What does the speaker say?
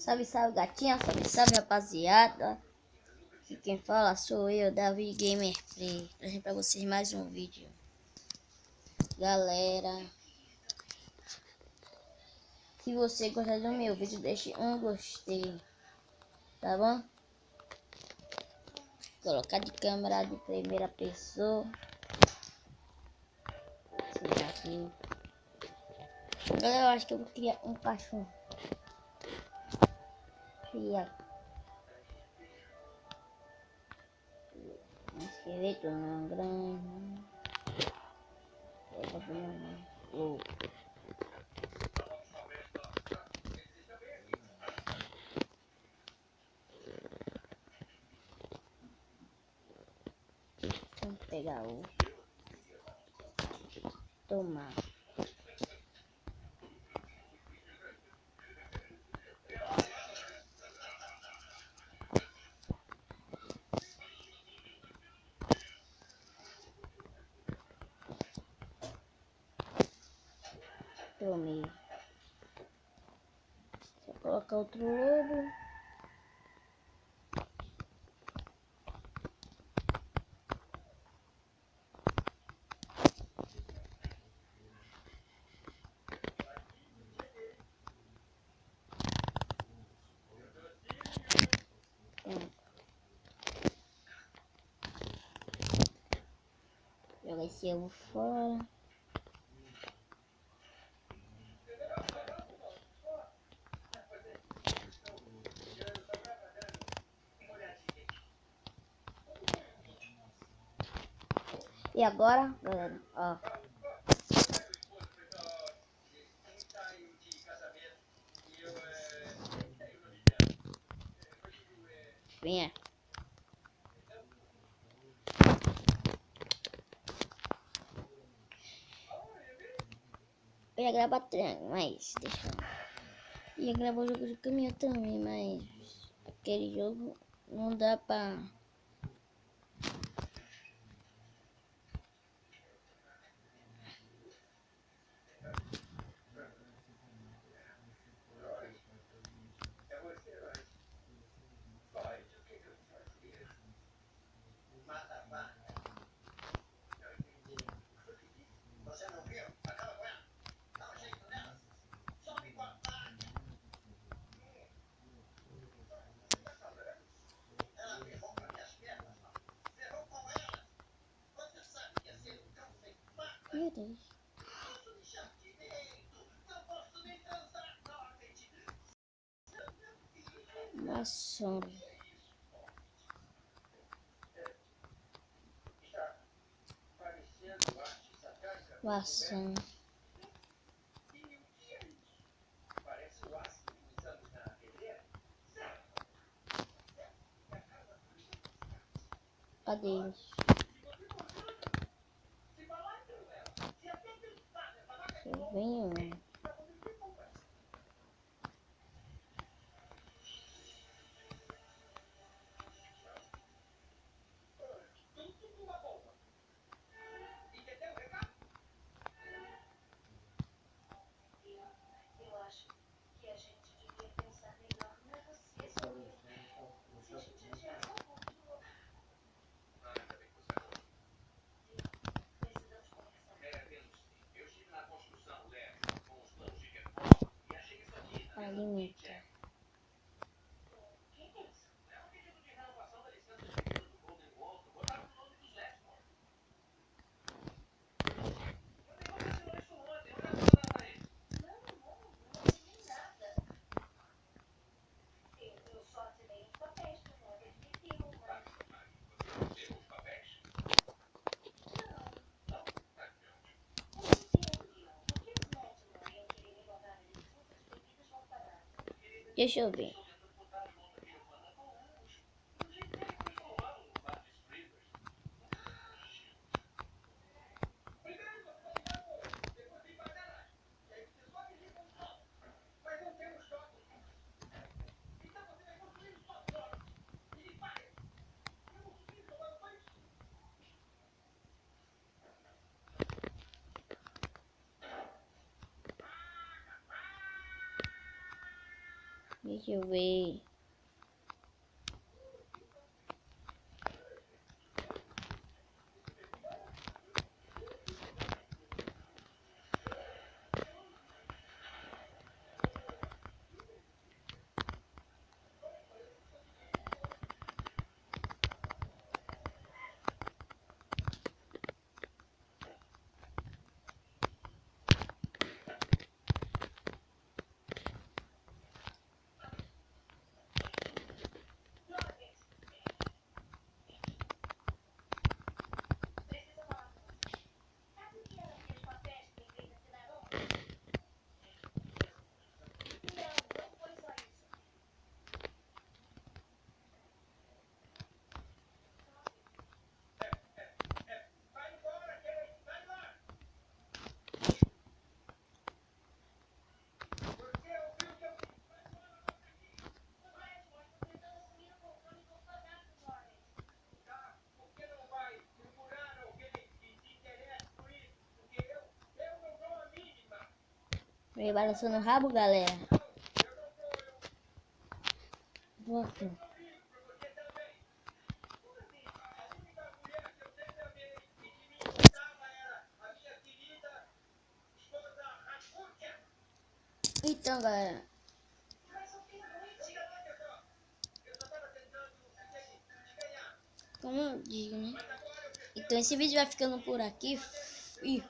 Salve, salve, gatinha, salve, salve, rapaziada. Aqui quem fala sou eu, Davi Gamerplay, trazendo pra vocês mais um vídeo. Galera, se você gostar do meu vídeo, deixe um gostei, tá bom? Colocar de câmera de primeira pessoa. Aqui. Galera, eu acho que eu vou criar um cachorro. Um esqueleto não grande. Vamos pegar o tomar. Tomei. Vou colocar outro lobo. Jogar esse ovo fora. E agora, galera, ó. Venha. Eu ia gravar treino, mas deixa eu... Ia gravar o jogo de caminhão também, mas aquele jogo não dá pra... Meu Deus. Maçã. Maçã. Cadê eles? Eu venho. Alimenta. Deixa eu ver. Deixa eu ver. Veio balançando o rabo, galera. Volta. Então, galera, como eu digo, né? Então esse vídeo vai ficando por aqui. E